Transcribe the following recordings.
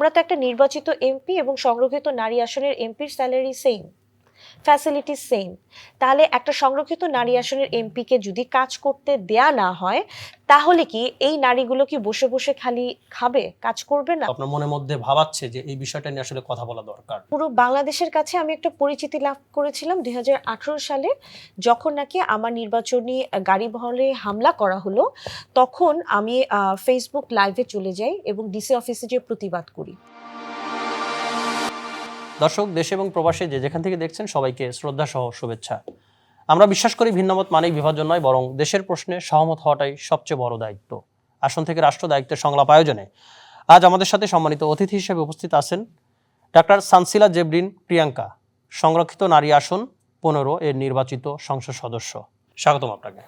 আমরা তো একটা নির্বাচিত এমপি এবং সংরক্ষিত নারী আসনের এমপির স্যালারি সেম, ফ্যাসিলিটিস সেম। তাহলে একটা সংরক্ষিত নারী আসনের এমপিকে যদি কাজ করতে দেয়া না হয়, তাহলে কি এই নারীগুলো কি বসে বসে খালি খাবে, কাজ করবে না? আপনার মনের মধ্যে ভাবাচ্ছে যে এই বিষয়টা নিয়ে আসলে কথা বলা দরকার। পুরো বাংলাদেশের কাছে আমি একটা পরিচিতি লাভ করেছিলাম 2018 সালে, যখন নাকি আমার নির্বাচনী গাড়ি বহরে হামলা করা হলো। তখন আমি ফেসবুক লাইভে চলে যাই এবং ডিসি অফিসে যে প্রতিবাদ করি। দর্শক, দেশ এবং প্রবাসে যে যেখান থেকে দেখছেন সবাইকে শ্রদ্ধা সহ শুভেচ্ছা। আমরা বিশ্বাস করি ভিন্নমত মানেই বিভাজন নয়, বরং দেশের প্রশ্নে সহমত হওয়াটাই সবচেয়ে বড় দায়িত্ব। আসন থেকে রাষ্ট্র দায়িত্বের সংলাপ আয়োজনে আজ আমাদের সাথে সম্মানিত অতিথি হিসেবে উপস্থিত আছেন ডাক্তার সানসিলা জেবরিন প্রিয়াঙ্কা, সংরক্ষিত নারী আসন 15 এর নির্বাচিত সংসদ সদস্য। স্বাগতম আপনাকে।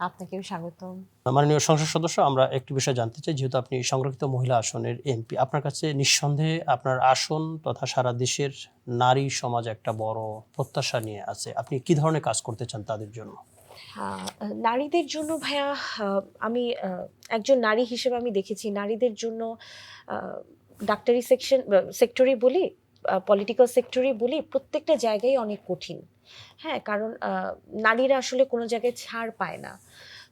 আপনাকেও স্বাগতম। মাননীয় সংসদ সদস্য, আমরা একটি বিষয় জানতে চাই, যেহেতু আপনি সংরক্ষিত মহিলা আসনের এমপি, আপনার কাছে নিঃসন্দেহে আপনার আসন তথা সারা দেশের নারী সমাজ একটা বড় প্রত্যাশা নিয়ে আছে। আপনি কি ধরনের কাজ করতে চান তাদের জন্য? নারীদের জন্য ভাইয়া, আমি একজন নারী হিসেবে আমি দেখেছি নারীদের জন্য ডাক্তারি সেক্টরে বলি, পলিটিক্যাল সেক্টরে বলি, প্রত্যেকটা জায়গায় অনেক কঠিন। হ্যাঁ, কারণ নারীরা আসলে কোনো জায়গায় ছাড় পায় না।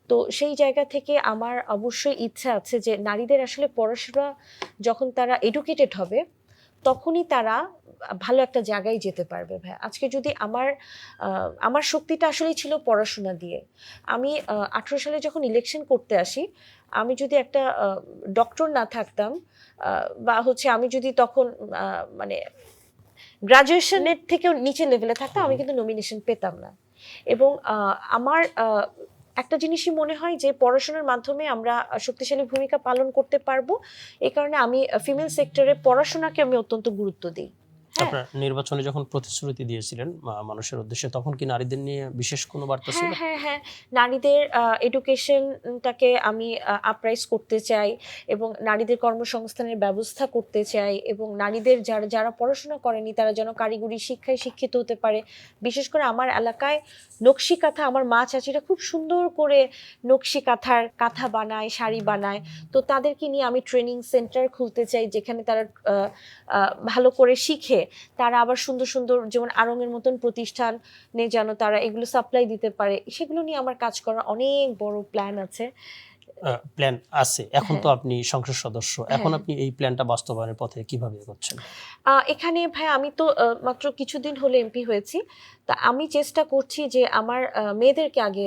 তো সেই জায়গা থেকে আমার অবশ্যই ইচ্ছা আছে যে নারীদের আসলে পড়াশোনা, যখন তারা এডুকেটেড হবে তখনই তারা ভালো একটা জায়গায় যেতে পারবে। ভাই, আজকে যদি আমার শক্তিটা আসলেই ছিল পড়াশোনা দিয়ে। আমি 18 সালে যখন ইলেকশন করতে আসি, আমি যদি একটা ডক্টর না থাকতাম, বা হচ্ছে আমি যদি তখন মানে গ্রাজুয়েশনের থেকেও নিচে লেভেলে থাকতাম, আমি কিন্তু নমিনেশন পেতাম না। এবং আমার একটা জিনিসই মনে হয় যে পড়াশোনার মাধ্যমে আমরা শক্তিশালী ভূমিকা পালন করতে পারবো। এই কারণে আমি ফিমেল সেক্টরে পড়াশোনাকে আমি অত্যন্ত গুরুত্ব দিই। আপনার নির্বাচনে যখন প্রতিশ্রুতি দিয়েছিলেন মানুষের উদ্দেশ্যে, তখন কি নারীদের নিয়ে বিশেষ কোনো বার্তা ছিল? হ্যাঁ, নারীদের এডুকেশনটাকে আমি আপরাইজ করতে চাই এবং নারীদের কর্মসংস্থানের ব্যবস্থা করতে চাই এবং নারীদের যারা যারা পড়াশোনা করেনি তারা যেন কারিগরি শিক্ষায় শিক্ষিত হতে পারে। বিশেষ করে আমার এলাকায় নকশি কাঁথা, আমার মা চাচিরা খুব সুন্দর করে নকশি কাঁথার কাঁথা বানায়, শাড়ি বানায়। তো তাদেরকে নিয়ে আমি ট্রেনিং সেন্টার খুলতে চাই, যেখানে তারা ভালো করে শিখে তারা আবার সুন্দর সুন্দর, যেমন আড়ং-এর মতন প্রতিষ্ঠানে যেন তারা এগুলো সাপ্লাই দিতে পারে। সেগুলো নিয়ে আমার কাজ করার অনেক বড় প্ল্যান আছে। প্ল্যান আছে। এখন তো আপনি সংসদ সদস্য, এখন আপনি এই প্ল্যানটা বাস্তবায়নের পথে কিভাবে এগোচ্ছেন? এখানে ভাই আমি তো মাত্র কিছুদিন হলো এমপি হয়েছি। তা আমি চেষ্টা করছি যে আমার মেয়েদেরকে আগে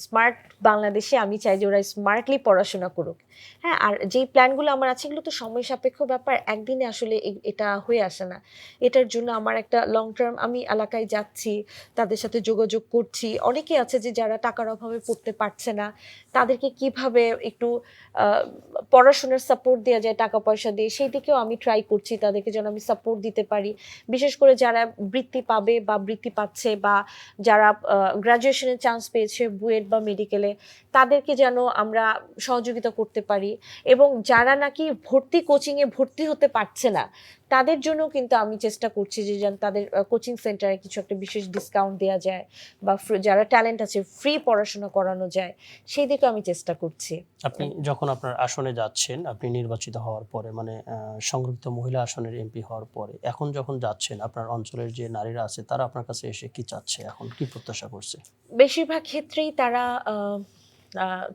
স্মার্ট বাংলাদেশে আমি চাই যে ওরা স্মার্টলি পড়াশোনা করুক। হ্যাঁ, আর যেই প্ল্যানগুলো আমার আছে এগুলো তো সময় সাপেক্ষ ব্যাপার, একদিনে আসলে এটা হয়ে আসে না। এটার জন্য আমার একটা লং টার্ম, আমি এলাকায় যাচ্ছি, তাদের সাথে যোগাযোগ করছি। অনেকে আছে যে যারা টাকার অভাবে পড়তে পারছে না, তাদেরকে কিভাবে একটু পড়াশোনার সাপোর্ট দেওয়া যায় টাকা পয়সা দিয়ে, সেই দিকেও আমি ট্রাই করছি তাদেরকে যেন আমি সাপোর্ট দিতে পারি। বিশেষ করে যারা বৃত্তি পাবে বা বৃত্তি পাচ্ছে বা যারা গ্র্যাজুয়েশনের চান্স পেয়েছে বুয়েট বা মেডিকেলে, তাদেরকে যেন আমরা সহযোগিতা করতে পারি। এবং যারা নাকি কোচিংয়ে ভর্তি হতে পারছে না, তাদের জন্য কিন্তু আমি চেষ্টা করছি যে যেন তাদের কোচিং সেন্টারে কিছু একটা বিশেষ ডিসকাউন্ট দেওয়া যায় বা যারা ট্যালেন্ট আছে ফ্রি পড়াশোনা করানো যায়, সেই দিকে আমি চেষ্টা করছি। আপনি যখন আপনার আসনে যাচ্ছেন, আপনি নির্বাচিত হওয়ার পরে, মানে সংরক্ষিত মহিলা আসনের এমপি হওয়ার পরে, এখন যখন যাচ্ছেন, আপনার অঞ্চলের যে নারীরা আছে তারা আপনার কাছে এসে কি চাচ্ছে, এখন কি প্রত্যাশা করছে? বেশিরভাগ ক্ষেত্রেই তারা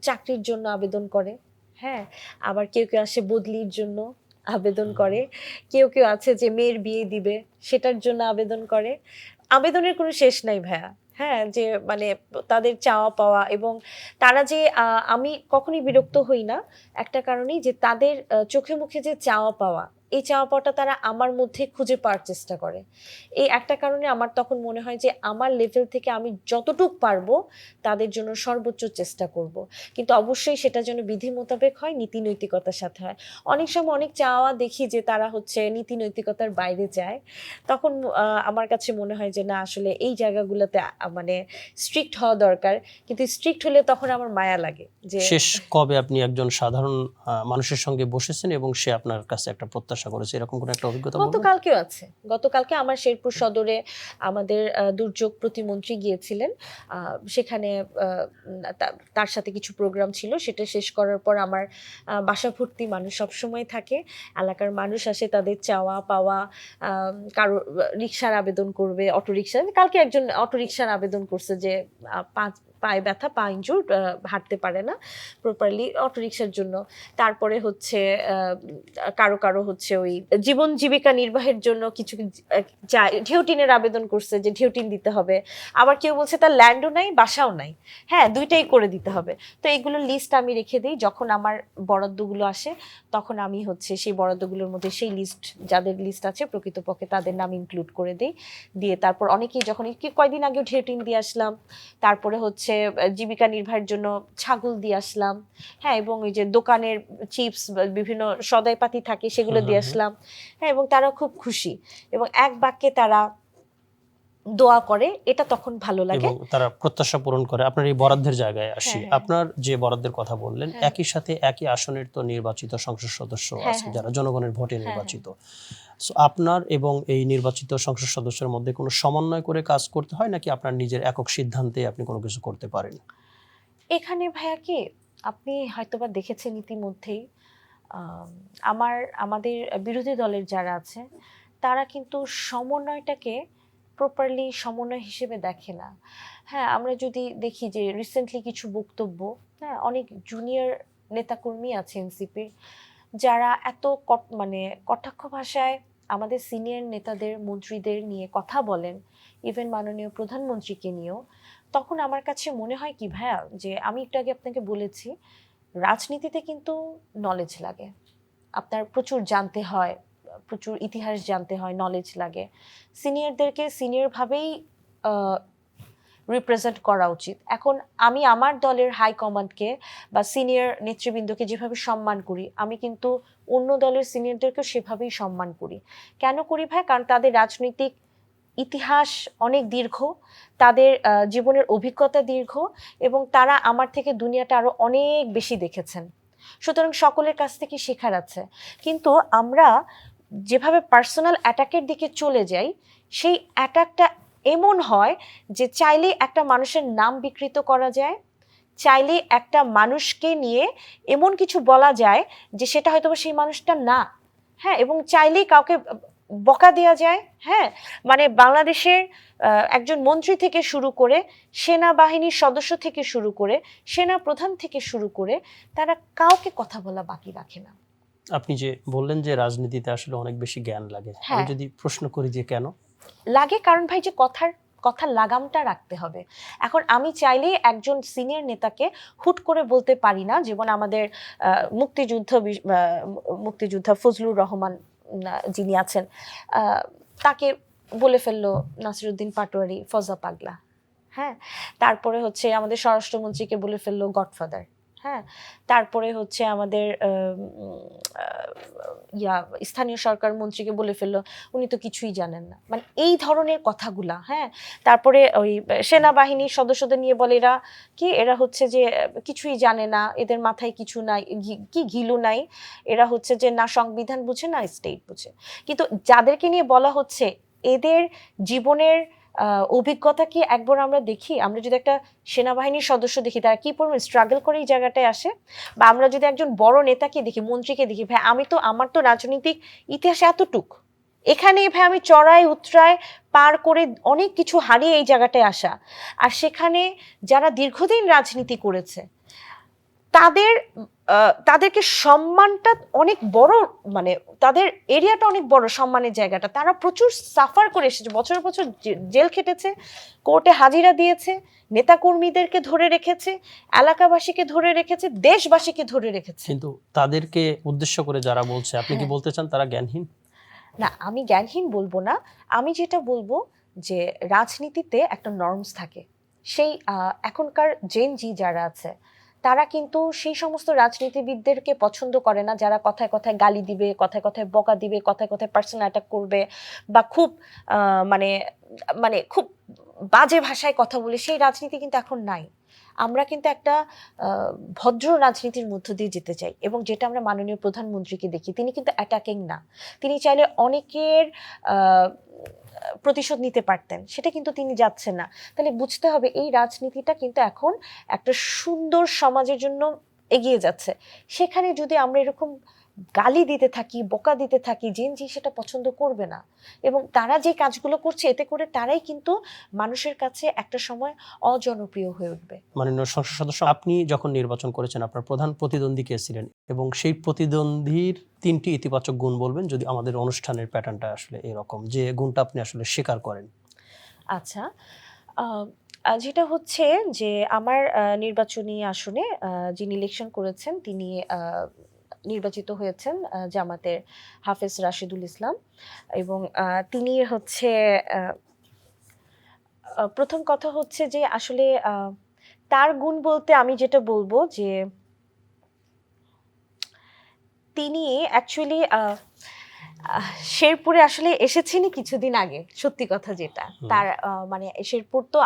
চাকরির জন্য আবেদন করে। হ্যাঁ, আবার কেউ কেউ আসে বদলির জন্য আবেদন করে। কেউ কেউ আছে যে মেয়ের বিয়ে দিবে, সেটার জন্য আবেদন করে। আবেদনের কোনো শেষ নাই ভাইয়া। হ্যাঁ, যে মানে তাদের চাওয়া পাওয়া, এবং তারা যে আমি কখনোই বিরক্ত হই না একটা কারণেই, যে তাদের চোখে মুখে যে চাওয়া পাওয়া, এই চাওয়া পাওয়াটা তারা আমার মধ্যে খুঁজে পাওয়ার চেষ্টা করে। এই একটা কারণে আমার তখন মনে হয় যে আমার লেভেল থেকে আমি যতটুক পারবো তাদের জন্য সর্বোচ্চ চেষ্টা করব। কিন্তু অবশ্যই সেটা যেন বিধি মোতাবেক হয়, নীতি নৈতিকতার সাথে হয়। অনেক সময় অনেক চাওয়া দেখি যে তারা হচ্ছে নীতি নৈতিকতার বাইরে যায়। তখন আমার কাছে মনে হয় যে না, আসলে এই জায়গাগুলোতে মানে স্ট্রিক্ট হওয়া দরকার। কিন্তু স্ট্রিক্ট হলে তখন আমার মায়া লাগে যে শেষ কবে আপনি একজন সাধারণ মানুষের সঙ্গে বসেছেন এবং সে আপনার কাছে একটা প্রত্যাশা আশা করেছি, এরকম কোনো একটা অভিজ্ঞতা বলবেন? গতকালকেও আছে, গতকালকে আমার শেরপুর সদরে আমাদের দুর্যোগ প্রতিমন্ত্রী গিয়েছিলেন। সেখানে তার সাথে কিছু প্রোগ্রাম ছিল, সেটা শেষ করার পর আমার বাসা ভর্তি মানুষ সবসময় থাকে। এলাকার মানুষ আসে তাদের চাওয়া পাওয়া, কারো রিক্সার আবেদন করবে, অটো রিক্সা। কালকে একজন অটো রিক্সার আবেদন করছে যে পায়ে ব্যথা, পা ইনজুর, হাঁটতে পারে না প্রপারলি, অটো রিক্সার জন্য। তারপরে হচ্ছে কারো কারো হচ্ছে ওই জীবন জীবিকা নির্বাহের জন্য কিছু ঢেউটিনের আবেদন করছে যে ঢেউটিন দিতে হবে। আবার কেউ বলছে তার ল্যান্ডও নাই, বাসাও নাই, হ্যাঁ দুইটাই করে দিতে হবে। তো এইগুলোর লিস্ট আমি রেখে দিই, যখন আমার বরাদ্দগুলো আসে তখন আমি হচ্ছে সেই বরাদ্দগুলোর মধ্যে সেই লিস্ট, যাদের লিস্ট আছে প্রকৃতপক্ষে তাদের নাম ইনক্লুড করে দিই। দিয়ে তারপর অনেকেই যখন কয়দিন আগেও ঢেউটিন দিয়ে আসলাম, তারপরে হচ্ছে জীবিকা নির্বাহের জন্য ছাগল দিয়ে আসলাম, হ্যাঁ, এবং ওই যে দোকানের চিপস বিভিন্ন সদাইপাতি থাকে সেগুলো দিয়ে আসলাম, হ্যাঁ, এবং তারা খুব খুশি এবং এক বাক্যে তারা দোয়া করে, এটা তখন ভালো লাগে এবং তারা প্রত্যাশা পূরণ করে। আপনার এই বরাদ্দের জায়গায় আসি, আপনার যে বরাদ্দের কথা বললেন, একই সাথে একই আসনের তো নির্বাচিত সংসদ সদস্য আছে যারা জনগণের ভোটে নির্বাচিত। সো আপনার এবং এই নির্বাচিত সংসদ সদস্যের মধ্যে কোনো সমন্বয় করে কাজ করতে হয়, নাকি আপনার নিজের একক সিদ্ধান্তে আপনি কোনো কিছু করতে পারেন? এখানে ভাইয়া কি, আপনি হয়তোবা দেখেছেন ইতিমধ্যেই আমাদের বিরোধী দলের যারা আছে তারা কিন্তু সমন্বয়টাকে প্রপারলি সমন্বয় হিসেবে দেখে না। হ্যাঁ, আমরা যদি দেখি যে রিসেন্টলি কিছু বক্তব্য, হ্যাঁ, অনেক জুনিয়র নেতাকর্মী আছে এনসিপির যারা এত মানে কটাক্ষ ভাষায় আমাদের সিনিয়র নেতাদের মন্ত্রীদের নিয়ে কথা বলেন, ইভেন মাননীয় প্রধানমন্ত্রীকে নিয়েও। তখন আমার কাছে মনে হয় কি ভাইয়া, যে আমি একটু আগে আপনাকে বলেছি রাজনীতিতে কিন্তু নলেজ লাগে, আপনার প্রচুর জানতে হয়, প্রচুর ইতিহাস জানতে হয়, নলেজ লাগে। সিনিয়রদেরকে সিনিয়রভাবেই রিপ্রেজেন্ট করা উচিত। এখন আমি আমার দলের হাই কমান্ডকে বা সিনিয়র নেতৃবৃন্দকে যেভাবে সম্মান করি, আমি কিন্তু অন্য দলের সিনিয়রদেরকেও সেভাবেই সম্মান করি। কেন করি ভাই? কারণ তাদের রাজনৈতিক ইতিহাস অনেক দীর্ঘ, তাদের জীবনের অভিজ্ঞতা দীর্ঘ, এবং তারা আমার থেকে দুনিয়াটা আরো অনেক বেশি দেখেছেন। সুতরাং সকলের কাছ থেকে শেখার আছে। কিন্তু আমরা যেভাবে পার্সোনাল অ্যাটাকের দিকে চলে যাই, সেই অ্যাটাকটা এমন হয় যে চাইলেই একটা মানুষের নাম বিকৃত করা যায়, চাইলেই একটা মানুষকে নিয়ে এমন কিছু বলা যায় যে সেটা হয়তো সেই মানুষটা না, হ্যাঁ, এবং চাইলেই কাউকে বকা দেওয়া যায়। হ্যাঁ, মানে বাংলাদেশের একজন মন্ত্রী থেকে শুরু করে, সেনাবাহিনীর সদস্য থেকে শুরু করে, সেনা প্রধান থেকে শুরু করে, তারা কাউকে কথা বলা বাকি রাখে না। আপনি যে বললেন যে রাজনীতিতে আসলে অনেক বেশি জ্ঞান লাগে, আমি যদি প্রশ্ন করি যে কেন লাগে, কারণ ভাই যে কথার লাগামটা রাখতে হবে। এখন আমি চাইলেই একজন সিনিয়র নেতাকে হুট করে বলতে পারি না, যেমন আমাদের মুক্তিযোদ্ধা ফজলুর রহমান যিনি আছেন, তাকে বলে ফেললো নাসিরুদ্দিন পাটোয়ারি ফজা পাগলা, হ্যাঁ, তারপরে হচ্ছে আমাদের স্বরাষ্ট্রমন্ত্রীকে বলে ফেললো গডফাদার, হ্যাঁ, তারপরে হচ্ছে আমাদের স্থানীয় সরকার মন্ত্রীকে বলে ফেললো উনি তো কিছুই জানেন না, মানে এই ধরনের কথাগুলা। হ্যাঁ, তারপরে ওই সেনাবাহিনীর সদস্যদের নিয়ে বলে এরা হচ্ছে যে কিছুই জানে না, এদের মাথায় কিছু নাই, কি ঘিলু নাই, এরা হচ্ছে যে না সংবিধান বুঝে না স্টেট বুঝে। কিন্তু যাদেরকে নিয়ে বলা হচ্ছে এদের জীবনের অভিজ্ঞতা কি একবার আমরা দেখি? আমরা যদি একটা সেনাবাহিনীর সদস্য দেখি তারা কি পরিমাণ স্ট্রাগল করে এই জায়গাটায় আসে, বা আমরা যদি একজন বড় নেতাকে দেখি, মন্ত্রীকে দেখি, ভাই আমার তো রাজনৈতিক ইতিহাস এতটুক, এখানেই ভাই আমি চড়াই উতরায় পার করে অনেক কিছু হারিয়ে এই জায়গাটায় আসা। আর সেখানে যারা দীর্ঘদিন রাজনীতি করেছে তাদেরকে সম্মানটা অনেক বড়, মানে তাদের এরিয়াটা অনেক বড়, সম্মানের জায়গাটা। তারা প্রচুর সাফার করে এসেছে, বছর বছর জেল খেটেছে, কোর্টে হাজিরা দিয়েছে, নেতাকর্মীদেরকে ধরে রেখেছে, এলাকাবাসীকে ধরে রেখেছে, দেশবাসীকে ধরে রেখেছে। কিন্তু তাদেরকে উদ্দেশ্য করে যারা বলছে, আপনি কি বলতে চান তারা জ্ঞানহীন? না, আমি জ্ঞানহীন বলবো না, আমি যেটা বলবো যে রাজনীতিতে একটা নর্মস থাকে। সেই এখনকার জেন জি যারা আছে তারা কিন্তু সেই সমস্ত রাজনীতিবিদদেরকে পছন্দ করে না যারা কথায় কথায় গালি দিবে, কথায় কথায় বকা দিবে, কথায় কথায় পার্সোনাল অ্যাটাক করবে, বা খুব মানে মানে খুব বাজে ভাষায় কথা বলে। সেই রাজনীতি কিন্তু এখন নাই। আমরা কিন্তু একটা ভদ্র রাজনীতির মধ্য দিয়ে যেতে চাই, এবং যেটা আমরা মাননীয় প্রধানমন্ত্রীকে দেখি, তিনি কিন্তু অ্যাটাকিং না, তিনি চাইলে অনেকের প্রতিশোধ নিতে পারতেন, সেটা কিন্তু তিনি যাচ্ছেন না। তাহলে বুঝতে হবে এই রাজনীতিটা কিন্তু এখন একটা সুন্দর সমাজের জন্য এগিয়ে যাচ্ছে। সেখানে যদি আমরা এরকম গালি দিতে থাকি, বকা দিতে থাকি, জেনজি সেটা পছন্দ করবে না, এবং তারা যে কাজগুলো করছে এতে করে তারাই কিন্তু মানুষের কাছে একটা সময় অজনপ্রিয় হয়ে উঠবে। মাননীয় সংসদ সদস্য, আপনি যখন নির্বাচন করেছেন আপনার প্রধান প্রতিদ্বন্দ্বী কে ছিলেন, এবং সেই প্রতিদ্বন্দ্বীর 3টি ইতিবাচক গুণ বলবেন, যদি আমাদের অনুষ্ঠানের প্যাটার্নটা আসলে এরকম যে গুণটা আপনি আসলে স্বীকার করেন। আচ্ছা, যেটা হচ্ছে যে আমার নির্বাচনী আসনে যিনি ইলেকশন করেছেন তিনি নির্বাচিত হয়েছেন জামাতের হাফেজ রাশিদুল ইসলাম, এবং তিনি হচ্ছে প্রথম কথা হচ্ছে যে আসলে তার গুণ বলতে আমি যেটা বলবো যে তিনি অ্যাকচুয়ালি শেরপুরে আসলে এসেছেনই কিছুদিন আগে, সত্যি কথা যেটা। তার মানে শেরপুর তো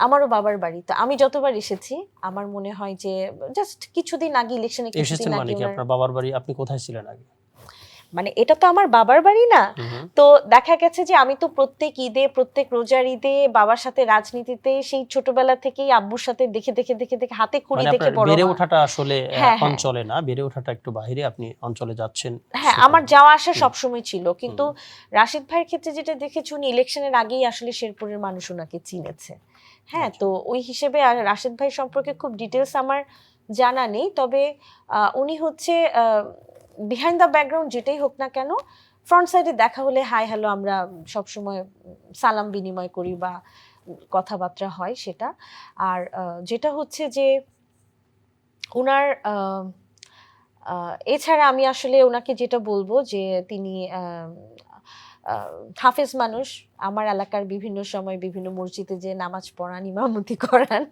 আমারও বাবার বাড়ি, তো আমি যতবার এসেছি আমার মনে হয় যে জাস্ট কিছুদিন আগে, ইলেকশনে এসেছেন কিছুদিন মানে আগে কি আপনার বাবার বাড়ি? আপনি কোথায় ছিলেন আগে? মানে এটা তো আমার বাবার বাড়ি না। তো দেখা গেছে যে আমি তো প্রত্যেক ঈদে, প্রত্যেক রোজার ঈদে বাবার সাথে রাজনীতিতে সেই ছোটবেলা থেকেই আব্বুর সাথে দেখে দেখে দেখে দেখে হাতে খড়ি মানে দেখে আপনার বড় বেড়ে হওয়া। ওঠাটা আসলে হ্যাঁ, হ্যাঁ, অঞ্চলে না, বেড়ে ওঠাটা একটু বাইরে, আপনি অঞ্চলে যাচ্ছেন হ্যাঁ, সেখানে। আমার যাওয়া আসা সবসময় ছিল, কিন্তু রাশিদ ভাইয়ের ক্ষেত্রে যেটা দেখেছি উনি ইলেকশনের আগেই আসলে শেরপুরের মানুষ ওনাকে চিনেছে। হ্যাঁ, তো ওই হিসেবে আর রাশিদ ভাই সম্পর্কে খুব ডিটেলস আমার জানা নেই, তবে উনি হচ্ছে বিহাইন্ড দ্য ব্যাকগ্রাউন্ড যেটাই হোক না কেন, ফ্রন্ট সাইডে দেখা হলে হাই হ্যালো আমরা সবসময় সালাম বিনিময় করি বা কথাবার্তা হয় সেটা। আর যেটা হচ্ছে যে ওনার এছাড়া আমি আসলে ওনাকে যেটা বলবো যে তিনি হাফেজ মানুষ, আমার এলাকার বিভিন্ন সময় বিভিন্ন মসজিদে যে নামাজ পড়ান, ইমামতি করান,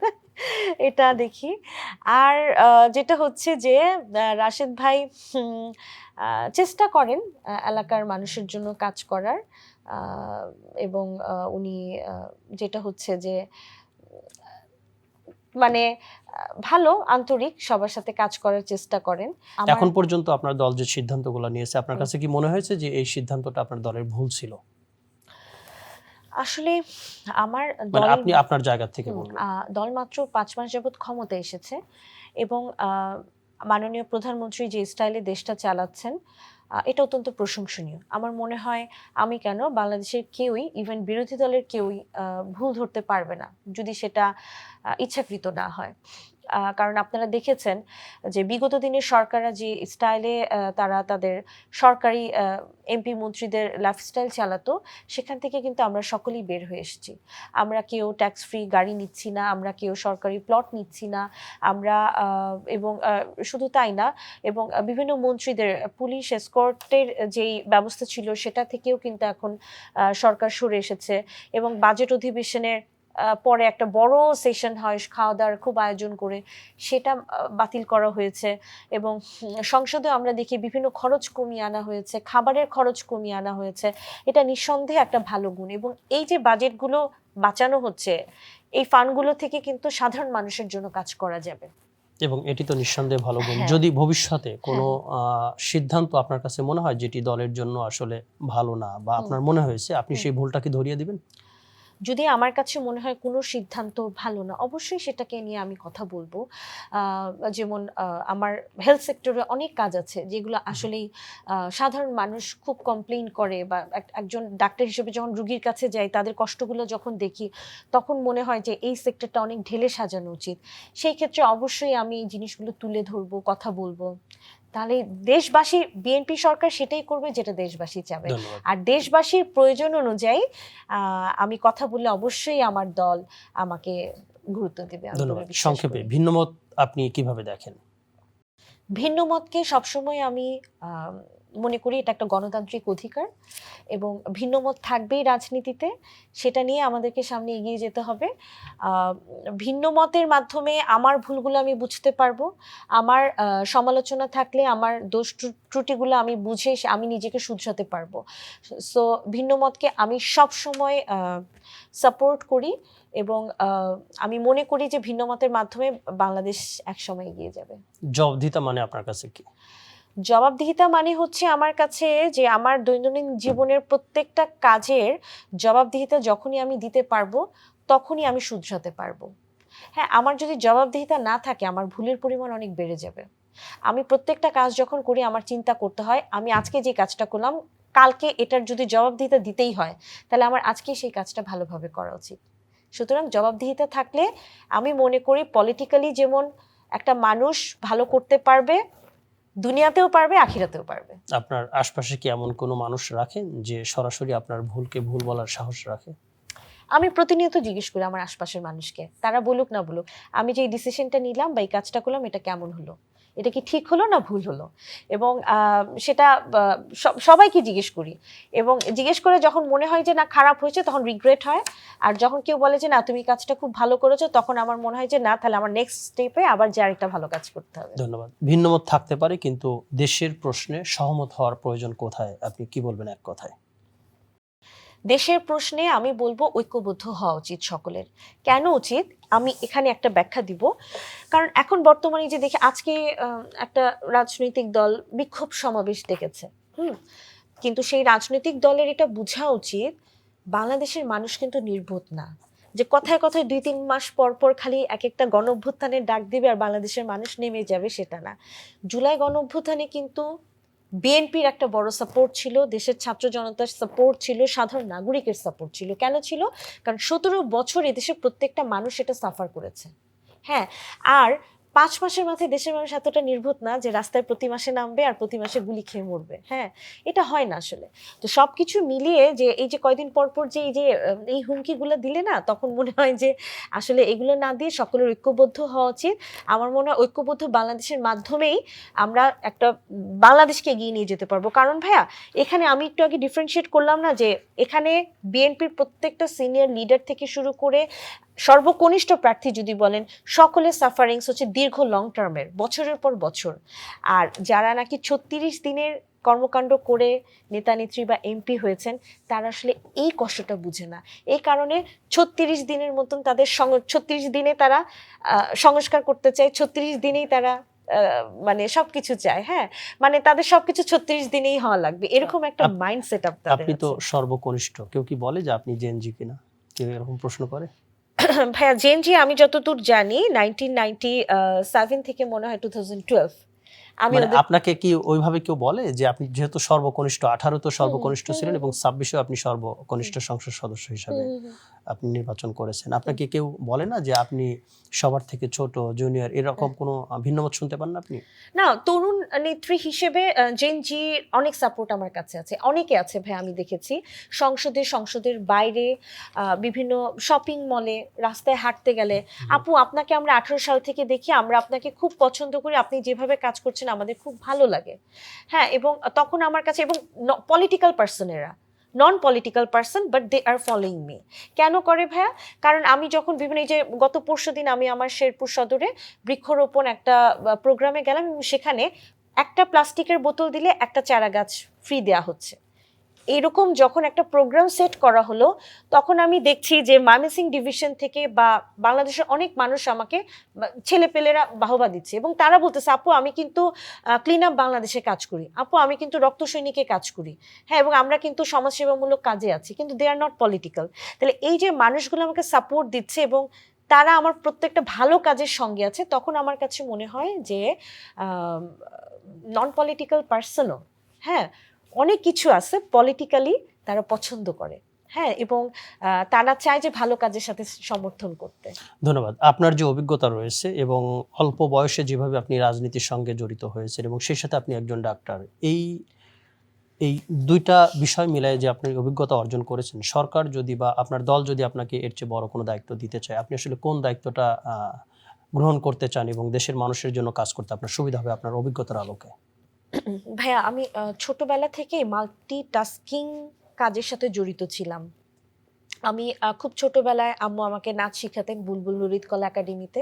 এটা দেখি। আর যেটা হচ্ছে যে রাশেদ ভাই চেষ্টা করেন এলাকার মানুষের জন্য কাজ করার, এবং উনি যেটা হচ্ছে যে মানে ভালো, আন্তরিক, সবার সাথে কাজ করার চেষ্টা করেন। এখন পর্যন্ত আপনার দল যে সিদ্ধান্তগুলো নিয়েছে, আপনার কাছে কি মনে হয়েছে যে এই সিদ্ধান্তটা আপনার দলের ভুল ছিল? আসলে আমার মানে দল আপনি আপনার জায়গা থেকে বলবেন। দল মাত্র 5 মাস যাবৎ ক্ষমতায় এসেছে, এবং মাননীয় প্রধানমন্ত্রী যে স্টাইলে দেশটা চালাচ্ছেন এটা অত্যন্ত প্রশংসনীয়। আমার মনে হয় আমি কেন, বাংলাদেশের কেউই, ইভেন বিরোধী দলের কেউই ভুল ধরতে পারবে না যদি সেটা ইচ্ছাকৃত না হয়। কারণ আপনারা দেখেছেন যে বিগত দিনের সরকাররা যে স্টাইলে তারা তাদের সরকারি এমপি মন্ত্রীদের লাইফস্টাইল চালাতো, সেখান থেকে কিন্তু আমরা সকলেই বের হয়ে এসেছি। আমরা কেউ ট্যাক্স ফ্রি গাড়ি নিচ্ছি না, আমরা কেউ সরকারি প্লট নিচ্ছি না, আমরা এবং শুধু তাই না, এবং বিভিন্ন মন্ত্রীদের পুলিশ এসকর্টের যেই ব্যবস্থা ছিল সেটা থেকেও কিন্তু এখন সরকার সরে এসেছে, এবং বাজেট অধিবেশনের পরে একটা বড় সেশন হয় খাওয়া দাওয়ার খুব আয়োজন করে, সেটা বাতিল করা হয়েছে, এবং সংসদে আমরা দেখি বিভিন্ন খরচ কমিয়ে আনা হয়েছে, খাবারের খরচ কমিয়ে আনা হয়েছে। এটা নিঃসন্দেহে একটা ভালো গুণ, এবং এই যে বাজেটগুলো বাঁচানো হচ্ছে, এই ফান্ডগুলো থেকে কিন্তু সাধারণ মানুষের জন্য কাজ করা যাবে, এবং এটি তো নিঃসন্দেহে ভালো গুণ। হ্যাঁ। যদি ভবিষ্যতে কোনো সিদ্ধান্ত আপনার কাছে মনে হয় যেটি দলের জন্য আসলে ভালো না, বা আপনার মনে হয়েছে, আপনি সেই ভুলটাকে ধরিয়ে দিবেন? যদি আমার কাছে মনে হয় কোনো সিদ্ধান্ত ভালো না, অবশ্যই সেটাকে নিয়ে আমি কথা বলবো। যেমন আমার হেলথ সেক্টরে অনেক কাজ আছে যেগুলো আসলেই সাধারণ মানুষ খুব কমপ্লেইন করে, বা একজন ডাক্তার হিসেবে যখন রুগীর কাছে যাই তাদের কষ্টগুলো যখন দেখি, তখন মনে হয় যে এই সেক্টরটা অনেক ঢেলে সাজানো উচিত। সেই ক্ষেত্রে অবশ্যই আমি এই জিনিসগুলো তুলে ধরবো, কথা বলবো। তাহলে দেশবাসী, বিএনপি সরকার সেটাই করবে যেটা দেশবাসী চাবে, ধন্যবাদ। আর দেশবাসীর প্রয়োজন অনুযায়ী আমি কথা বললে অবশ্যই আমার দল আমাকে গুরুত্ব দেবে, আমি ধন্যবাদ। বলে বিশ্বাস সংক্ষেপে করি। ভিন্নমত আপনি কিভাবে দেখেন? ভিন্ন মতকে সবসময় আমি মনে করি এটা একটা গণতান্ত্রিক অধিকার এবং ভিন্নমত থাকবেই রাজনীতিতে, সেটা নিয়ে আমাদেরকে সামনে এগিয়ে যেতে হবে। ভিন্ন মতের মাধ্যমে আমার ভুলগুলো আমি বুঝতে পারবো, আমার সমালোচনা থাকলে আমার দোষ ত্রুটিগুলো আমি বুঝে আমি নিজেকে শুধরাতে পারবো। সো ভিন্ন মতকে আমি সব সময় সাপোর্ট করি এবং আমি মনে করি যে ভিন্ন মতের মাধ্যমে বাংলাদেশ একসময় এগিয়ে যাবে। জবাবদিহিতা মানে আপনার কাছে কি? জবাবদিহিতা মানে হচ্ছে আমার কাছে যে আমার দৈনন্দিন জীবনের প্রত্যেকটা কাজের জবাবদিহিতা যখনই আমি দিতে পারবো তখনই আমি শুধরাতে পারবো। হ্যাঁ, আমার যদি জবাবদিহিতা না থাকে আমার ভুলের পরিমাণ অনেক বেড়ে যাবে। আমি প্রত্যেকটা কাজ যখন করি আমার চিন্তা করতে হয় আমি আজকে যে কাজটা করলাম কালকে এটার যদি জবাবদিহিতা দিতেই হয় তাহলে আমার আজকে সেই কাজটা ভালোভাবে করা উচিত। সুতরাং জবাবদিহিতা থাকলে আমি মনে করি পলিটিক্যালি যেমন একটা মানুষ ভালো করতে পারবে, দুনিয়াতেও পারবে, আখিরাতেও পারবে। আপনার আশপাশে কি এমন কোনো মানুষ রাখেন যে সরাসরি আপনার ভুলকে ভুল বলার সাহস রাখে? আমি প্রতিনিয়ত জিজ্ঞেস করি আমার আশপাশের মানুষকে, তারা বলুক না বলুক আমি যে এই ডিসিশনটা নিলাম বা এই কাজটা করলাম এটা কেমন হলো, এটা কি ঠিক হলো না ভুল হলো, এবং সেটা সবাইকে জিজ্ঞেস করি। এবং জিজ্ঞেস করে যখন মনে হয় যে না খারাপ হয়েছে তখন রিগ্রেট হয়, আর যখন কেউ বলে যে না তুমি কাজটা খুব ভালো করেছো তখন আমার মনে হয় যে না তাহলে আমার নেক্সট স্টেপে আবার যে আরেকটা ভালো কাজ করতে হবে। ধন্যবাদ। ভিন্নমত থাকতে পারে কিন্তু দেশের প্রশ্নে সহমত হওয়ার প্রয়োজন কোথায়, আপনি কি বলবেন এক কথায়? দেশের প্রশ্নে আমি বলবো ঐক্যবদ্ধ হওয়া উচিত সকলের। কেন উচিত আমি এখানে একটা ব্যাখ্যা দিব। কারণ এখন বর্তমানে যে দেখি আজকে একটা রাজনৈতিক দল বিক্ষোভ সমাবেশ ডেকেছে, কিন্তু সেই রাজনৈতিক দলের এটা বোঝা উচিত বাংলাদেশের মানুষ কিন্তু নির্বোধ না, যে কথায় কথায় 2-3 মাস পর পর খালি এক একটা গণ অভ্যুত্থানের ডাক দিবে আর বাংলাদেশের মানুষ নেমে যাবে, সেটা না। জুলাই গণ অভ্যুত্থানে কিন্তু বিএনপির একটা বড় সাপোর্ট ছিল, দেশের ছাত্র জনতার সাপোর্ট ছিল, সাধারণ নাগরিকের সাপোর্ট ছিল। কেন ছিল? কারণ 17 বছর এদেশের প্রত্যেকটা মানুষ এটা সাফার করেছে। হ্যাঁ, আর 5 মাসের মাথায় দেশের মানুষ এতটা নির্বোধ না যে রাস্তায় প্রতি মাসে নামবে আর প্রতি মাসে গুলি খেয়ে মরবে। হ্যাঁ, এটা হয় না আসলে। তো সবকিছু মিলিয়ে যে এই যে কয়দিন পর পর যে এই হুমকিগুলো দিলে না, তখন মনে হয় যে আসলে এগুলো না দিয়ে সকলের ঐক্যবদ্ধ হওয়া উচিত। আমার মনে হয় ঐক্যবদ্ধ বাংলাদেশের মাধ্যমেই আমরা একটা বাংলাদেশকে এগিয়ে নিয়ে যেতে পারবো। কারণ ভাইয়া এখানে আমি একটু আগে ডিফারেন্সিয়েট করলাম না যে এখানে বিএনপির প্রত্যেকটা সিনিয়র লিডার থেকে শুরু করে সর্বকনিষ্ঠ প্রার্থী যদি বলেন সকলের সাফারিংস হচ্ছে দীর্ঘ লং টার্মের, বছরের পর বছর। আর যারা নাকি 36 দিনের কর্মকাণ্ড করে নেতা নেত্রী বা এমপি হয়েছেন তারা আসলে এই কষ্টটা বুঝে না। এই কারণে 36 দিনের মতন তাদের 36 দিনে তারা সংস্কার করতে চায়, 36 দিনেই তারা মানে সবকিছু চায়। হ্যাঁ, মানে তাদের সবকিছু 36 দিনেই হওয়া লাগবে, এরকম একটা মাইন্ড সেট আপ তাদের। আপনি তো সর্বকনিষ্ঠ, কেউ কি বলে যে আপনি জেনজি কিনা? কেউ এরকম প্রশ্ন করে? ভাইয়া জেনজি আমি যতদূর জানি 1997 থেকে মনে হয় 2012 আমি মানে আপনাকে কি ওইভাবে কেউ বলে যে আপনি যেহেতু সর্বকনিষ্ঠ, 18 তো সর্বকনিষ্ঠ ছিলেন এবং 26 আপনি সর্বকনিষ্ঠ সংসদ সদস্য হিসাবে আপনি নির্বাচন করেছেন, আপনাকে কেউ বলে না যে আপনি সবার থেকে ছোট, জুনিয়র, এরকম কোনো ভিন্নমত শুনতে পান না আপনি? না, তরুণ নেত্রী হিসেবে জেনজি অনেক সাপোর্ট আমার কাছে আছে, অনেকে আছে ভাই, আমি দেখেছি সংসদের বাইরে বিভিন্ন শপিং মলে রাস্তায় হাঁটতে গেলে, আপু আপনাকে আমরা 18 সাল থেকে দেখি, আমরা আপনাকে খুব পছন্দ করি, আপনি যেভাবে কাজ করছেন আমাদের খুব ভালো লাগে। হ্যাঁ, এবং তখন আমার কাছে, এবং পলিটিক্যাল পার্সনেরা, non political person but they are following me. কেন করে ভাইয়া? কারণ আমি যখন বিভিন্ন, এই যে গত পরশুদিন আমি আমার শেরপুর সদরে বৃক্ষরোপণ একটা প্রোগ্রামে গেলাম এবং সেখানে একটা প্লাস্টিকের বোতল দিলে একটা চারা গাছ ফ্রি দেওয়া হচ্ছে। এরকম যখন একটা প্রোগ্রাম সেট করা হলো তখন আমি দেখছি যে ময়মনসিং ডিভিশন থেকে বা বাংলাদেশের অনেক মানুষ আমাকে, ছেলেপেলেরা বাহবা দিচ্ছে এবং তারা বলতেছে আপু আমি কিন্তু ক্লিন আপ বাংলাদেশে কাজ করি, আপু আমি কিন্তু রক্ত সৈনিকে কাজ করি, হ্যাঁ, এবং আমরা কিন্তু সমাজসেবামূলক কাজে আছি, কিন্তু দে আর নট পলিটিক্যাল। তাহলে এই যে মানুষগুলো আমাকে সাপোর্ট দিচ্ছে এবং তারা আমার প্রত্যেকটা ভালো কাজের সঙ্গে আছে, তখন আমার কাছে মনে হয় যে নন পলিটিক্যাল পার্সনও, হ্যাঁ, অনেক কিছু আছে পলিটিক্যালি তারা পছন্দ করে। হ্যাঁ, এবং তারা চায় যে ভালো কাজের সাথে সমর্থন করতে। ধন্যবাদ। আপনার যে অভিজ্ঞতা রয়েছে এবং অল্প বয়সে যেভাবে আপনি রাজনীতির সঙ্গে জড়িত হয়েছেন এবং সেই সাথে আপনি একজন ডাক্তার, এই এই দুইটা বিষয় মিলায় যে আপনি অভিজ্ঞতা অর্জন করেছেন, সরকার যদি বা আপনার দল যদি আপনাকে এর চেয়ে বড় কোনো দায়িত্ব দিতে চায়, আপনি আসলে কোন দায়িত্বটা গ্রহণ করতে চান এবং দেশের মানুষের জন্য কাজ করতে আপনার সুবিধা হবে আপনার অভিজ্ঞতার আলোকে? ভাইয়া আমি ছোটবেলা থেকেই মাল্টিটাস্কিং কাজের সাথে জড়িত ছিলাম। আমি খুব ছোটবেলায় আম্মু আমাকে নাচ শিখাতেন বুলবুল ললিতকলা একাডেমিতে।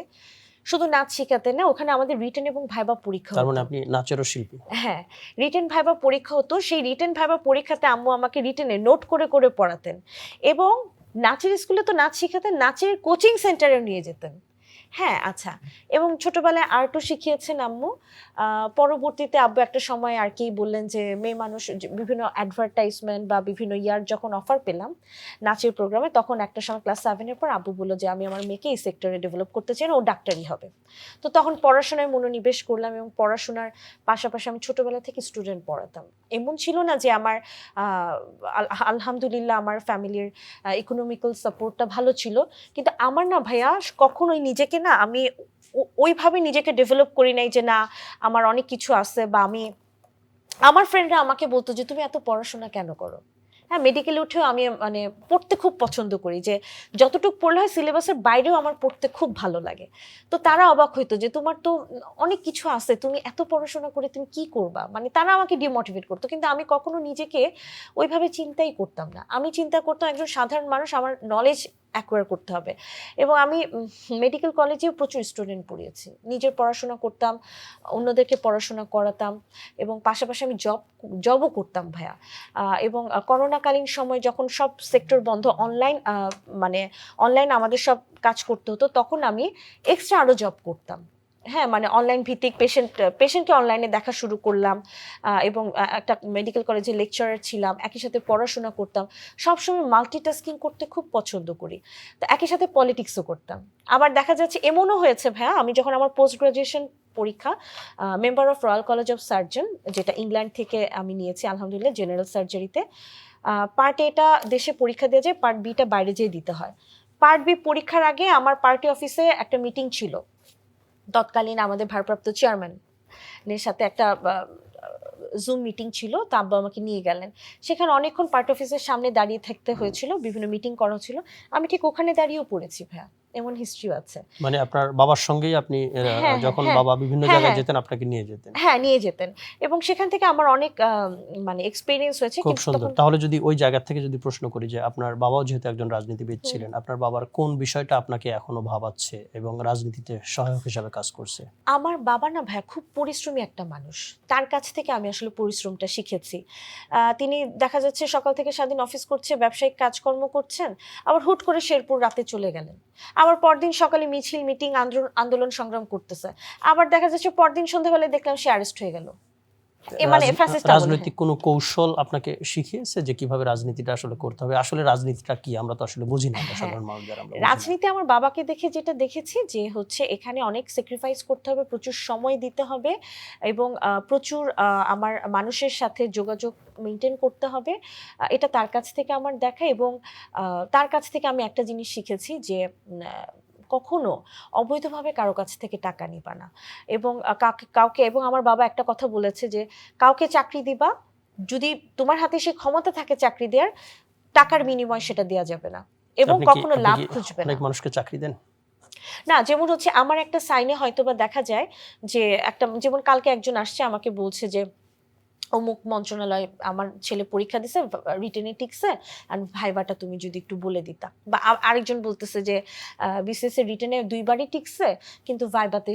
শুধু নাচ শিখাতেন না, ওখানে আমাদের রিটেন এবং ভাইবা পরীক্ষা তার মানে হতো। আপনি নাচেরও শিল্পী। হ্যাঁ, রিটেন ভাইবা পরীক্ষা হতো। সেই রিটেন ভাইবা পরীক্ষাতে আম্মু আমাকে রিটেনে নোট করে করে পড়াতেন এবং নাচের স্কুলে তো নাচ শিখাতেন, নাচের কোচিং সেন্টারেও নিয়ে যেতেন। হ্যাঁ, আচ্ছা। এবং ছোটবেলায় আর্টও শিখিয়েছেন আম্মু। পরবর্তীতে আব্বু একটা সময় আর কি বললেন যে মেয়ে মানুষ বিভিন্ন অ্যাডভার্টাইজমেন্ট বা বিভিন্ন ইয়ার যখন অফার পেলাম নাচের প্রোগ্রামে, তখন একটা সময় ক্লাস 7 এর পর আব্বু বলল যে আমি আমার মেয়েকে এই সেক্টরে ডেভেলপ করতে চাই না, ও ডাক্তারই হবে। তো তখন পড়াশোনায় মনোনিবেশ করলাম এবং পড়াশোনার পাশাপাশি আমি ছোটবেলা থেকে স্টুডেন্ট পড়াতাম। এমন ছিল না যে আমার আলহামদুলিল্লাহ আমার ফ্যামিলির ইকোনমিক্যাল সাপোর্টটা ভালো ছিল, কিন্তু আমার না ভাইয়া কখনোই নিজেকে না আমি ওইভাবে নিজেকে ডেভেলপ করি নাই যে না আমার অনেক কিছু আছে, বা আমি আমার ফ্রেন্ডরা আমাকে বলতো যে তুমি এত পড়াশোনা কেন করো। হ্যাঁ, মেডিকেলে উঠেও আমি মানে পড়তে খুব পছন্দ করি, যে যতটুকু পড়লে হয় সিলেবাসের বাইরেও আমার পড়তে খুব ভালো লাগে। তো তারা অবাক হইতো যে তোমার তো অনেক কিছু আছে, তুমি এত পড়াশোনা করে তুমি কি করবা, মানে তারা আমাকে ডিমোটিভেট করতো। কিন্তু আমি কখনো নিজেকে ওইভাবে চিন্তাই করতাম না। আমি চিন্তা করতাম একজন সাধারণ মানুষ, আমার নলেজ অ্যাকোয়ার করতে হবে। এবং আমি মেডিকেল কলেজেও প্রচুর স্টুডেন্ট পড়িয়েছি, নিজের পড়াশোনা করতাম, অন্যদেরকে পড়াশোনা করাতাম এবং পাশাপাশি আমি জবও করতাম ভাইয়া। এবং করোনাকালীন সময় যখন সব সেক্টর বন্ধ, অনলাইন মানে অনলাইন আমাদের সব কাজ করতে হতো, তখন আমি এক্সট্রা আরও জব করতাম। হ্যাঁ, মানে অনলাইন ভিত্তিক পেশেন্টকে অনলাইনে দেখা শুরু করলাম এবং একটা মেডিকেল কলেজে লেকচারার ছিলাম, একই সাথে পড়াশোনা করতাম। সবসময় মাল্টিটাস্কিং করতে খুব পছন্দ করি। তো একই সাথে পলিটিক্সও করতাম। আবার দেখা যাচ্ছে এমনও হয়েছে ভাইয়া, আমি যখন আমার পোস্ট গ্রাজুয়েশন পরীক্ষা member of royal college of surgeon, যেটা ইংল্যান্ড থেকে আমি নিয়েছি আলহামদুলিল্লাহ জেনারেল সার্জারিতে, পার্ট এটা দেশে পরীক্ষা দিয়ে যায়, পার্ট বিটা বাইরে যেয়ে দিতে হয়। পার্ট বি পরীক্ষার আগে আমার পার্টি অফিসে একটা মিটিং ছিল, তৎকালীন আমাদের ভারপ্রাপ্ত চেয়ারম্যানের সাথে একটা জুম মিটিং ছিল। তো আব্বু আমাকে নিয়ে গেলেন, সেখানে অনেকক্ষণ পার্টি অফিসের সামনে দাঁড়িয়ে থাকতে হয়েছিল, বিভিন্ন মিটিং করা ছিল। আমি ঠিক ওখানে দাঁড়িয়েও পড়েছি ভাইয়া, এমন হিস্ট্রিও আছে। মানে আপনার বাবার সঙ্গেই আপনি হ্যাঁ, যখন হ্যাঁ, বাবা বিভিন্ন হ্যাঁ, জায়গায় হ্যাঁ, যেতেন আপনাকে নিয়ে যেতেন। হ্যাঁ নিয়ে যেতেন এবং সেখান থেকে আমার অনেক মানে এক্সপিরিয়েন্স হয়েছে। খুব কিন্তু সুন্দর। তখন তাহলে যদি ওই জায়গা থেকে যদি প্রশ্ন করি যে আপনার বাবাও যেহেতু একজন রাজনীতিবিদ ছিলেন, আপনার বাবার কোন বিষয়টা আপনাকে এখনো ভাবাচ্ছে এবং রাজনীতিতে সহায়ক হিসাবে কাজ করছে? আমার বাবা না ভাই খুব পরিশ্রমী একটা মানুষ, তার কাছ থেকে আমি আসলে পরিশ্রমটা শিখেছি। তিনি দেখা যাচ্ছে সকাল থেকে সারাদিন অফিস করছে, ব্যবসায়িক কাজকর্ম করছেন, আবার হুট করে শেরপুর রাতে চলে গেলেন। আবার পরদিন সকালে মিছিল মিটিং আন্দোলন সংগ্রাম করতেছে, আবার দেখা যাচ্ছে পরদিন সন্ধ্যাবেলায় দেখলাম সে অ্যারেস্ট হয়ে গেল। মানে ফ্যাসিস্ট বলে। রাজনৈতিক কোনো কৌশল আপনাকে শিখিয়েছে যে কিভাবে রাজনীতিটা আসলে করতে হবে? আসলে রাজনীতিটা কি আমরা তো আসলে বুঝি না, আমরা হ্যাঁ, সাধারণ মানুষ যারা আমরা বুঝি না। রাজনীতি আমার বাবাকে দেখে যেটা দেখেছি যে হচ্ছে এখানে অনেক স্যাক্রিফাইস করতে হবে, প্রচুর সময় দিতে হবে এবং প্রচুর আমার মানুষের সাথে যোগাযোগ মেনটেন করতে হবে। এটা তার কাছ থেকে আমার দেখা এবং তার কাছ থেকে আমি একটা জিনিস শিখেছি যে কখনো অবৈধভাবে কারো কাছ থেকে টাকা নিবা না। এবং কাউকে এবং আমার বাবা একটা কথা বলেছে যে কাউকে চাকরি দিবা, যদি তোমার হাতে সে ক্ষমতা থাকে চাকরি দেওয়ার, টাকার বিনিময়ে সেটা দেওয়া যাবে না এবং কখনো লাভ খুঁজবে না। অনেক মানুষকে চাকরি দেন? না, যেমন হচ্ছে আমার একটা সাইনে হয়তোবা দেখা যায় যে একটা, যেমন কালকে একজন আসছে আমাকে বলছে যে অমুক মন্ত্রণালয় আমার ছেলে পরীক্ষা দিছে, রিটেনে টিকছে, আর ভাইবাটা তুমি যদি একটু বলে দিতা। বা আরেকজন বলতেছে যে বিসিএস এর রিটেনে 2বারই টিকছে, কিন্তু ভাইবাতে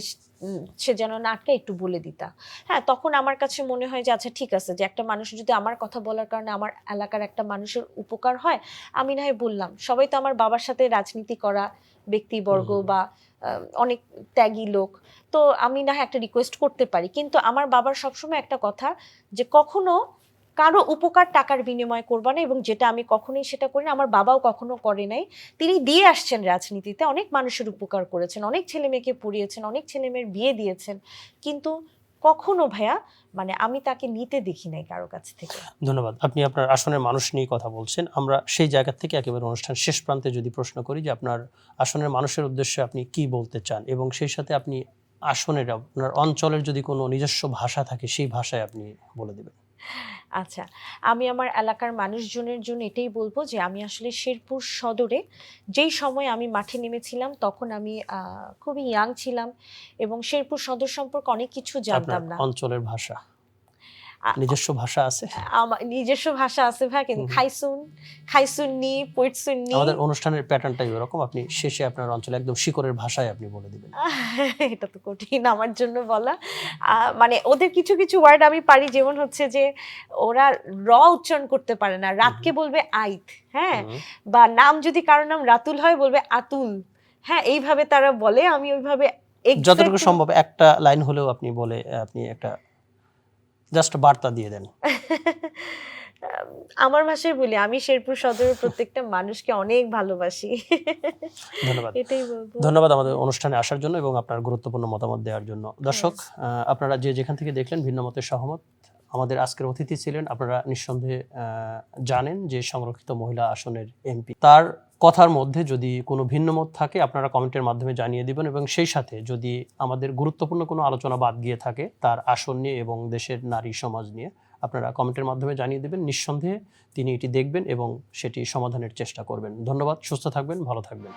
সে যেন না আটকে একটু বলে দিতা। হ্যাঁ, তখন আমার কাছে মনে হয় যে আচ্ছা ঠিক আছে, যে একটা মানুষ যদি আমার কথা বলার কারণে আমার এলাকার একটা মানুষের উপকার হয়, আমি না হয় বললাম। সবাই তো আমার বাবার সাথে রাজনীতি করা ব্যক্তিবর্গ বা অনেক ত্যাগী লোক, তো আমি না হয় একটা রিকোয়েস্ট করতে পারি। কিন্তু আমার বাবার সবসময় একটা কথা যে কখনো কারো উপকার টাকার বিনিময় করবা না, এবং যেটা আমি কখনোই সেটা করি না, আমার বাবাও কখনো করে নাই। তিনি দিয়ে আসছেন রাজনীতিতে, অনেক মানুষের উপকার করেছেন, অনেক ছেলে মেয়েকে পড়িয়েছেন, অনেক ছেলে মেয়ের বিয়ে দিয়েছেন, কিন্তু কখনো ভাইয়া মানে আমি তাকে নিতে দেখি নাই কারো কাছ থেকে। ধন্যবাদ। আপনি আপনার আসনের মানুষ নিয়ে কথা বলছেন। আমরা সেই জায়গা থেকে একেবারে অনুষ্ঠান শেষ প্রান্তে যদি প্রশ্ন করি যে আপনার আসনের মানুষের উদ্দেশ্যে আপনি কি বলতে চান, এবং সেই সাথে আপনি আসনের আপনার অঞ্চলের যদি কোনো নিজস্ব ভাষা থাকে সেই ভাষায় আপনি বলে দেবেন। আচ্ছা, আমি আমার এলাকার মানুষজনের জন্য এটাই বলবো যে আমি আসলে শেরপুর সদরে যেই সময় আমি মাঠে নেমেছিলাম তখন আমি খুবই ইয়াং ছিলাম এবং শেরপুর সদর সম্পর্কে অনেক কিছু আপনার জানতাম না। অঞ্চলের ভাষা। নিজস্ব ভাষা আছে? আমার নিজস্ব ভাষা আছে ভাই, কিন্তু খাইসুন নি পড়ছুন নি। আমাদের অনুষ্ঠানের প্যাটার্নটাই এরকম, আপনি শেষে আপনার অঞ্চলে একদম শিকড়ের ভাষায় আপনি বলে দিবেন। এটা তো কঠিন আমার জন্য বলা। মানে ওদের কিছু কিছু ওয়ার্ড আমি পারি, যেমন হচ্ছে যে ওরা উচ্চারণ করতে পারে না, রাতকে বলবে আইত, হ্যাঁ, বা নাম যদি কারোর নাম রাতুল হয় বলবে আতুল, হ্যাঁ, এইভাবে তারা বলে। আমি ওইভাবে যতটুকু সম্ভব একটা লাইন হলেও আপনি বলে আপনি একটা জাস্ট বার্তা দিয়ে দেন। আমার ভাষায় বলি, আমি শেরপুর সদরের প্রত্যেকটা মানুষকে অনেক ভালোবাসি। ধন্যবাদ। এটাই বলবো। ধন্যবাদ আমাদের অনুষ্ঠানে আসার জন্য এবং আপনার গুরুত্বপূর্ণ মতামত দেওয়ার জন্য। দর্শক, আপনারা যে যেখান থেকে দেখলেন ভিন্ন মতের সহমত, আমাদের আজকের অতিথি ছিলেন, আপনারা নিঃসন্দেহে জানেন যে সংরক্ষিত মহিলা আসনের এমপি। তার কথার মধ্যে যদি কোনো ভিন্ন মত থাকে আপনারা কমেন্টের মাধ্যমে জানিয়ে দিবেন, এবং সেই সাথে যদি আমাদের গুরুত্বপূর্ণ কোনো আলোচনা বাদ গিয়ে থাকে তার আসন নিয়ে এবং দেশের নারী সমাজ নিয়ে, আপনারা কমেন্টের মাধ্যমে জানিয়ে দেবেন। নিঃসন্দেহে তিনি এটি দেখবেন এবং সেটি সমাধানের চেষ্টা করবেন। ধন্যবাদ, সুস্থ থাকবেন, ভালো থাকবেন।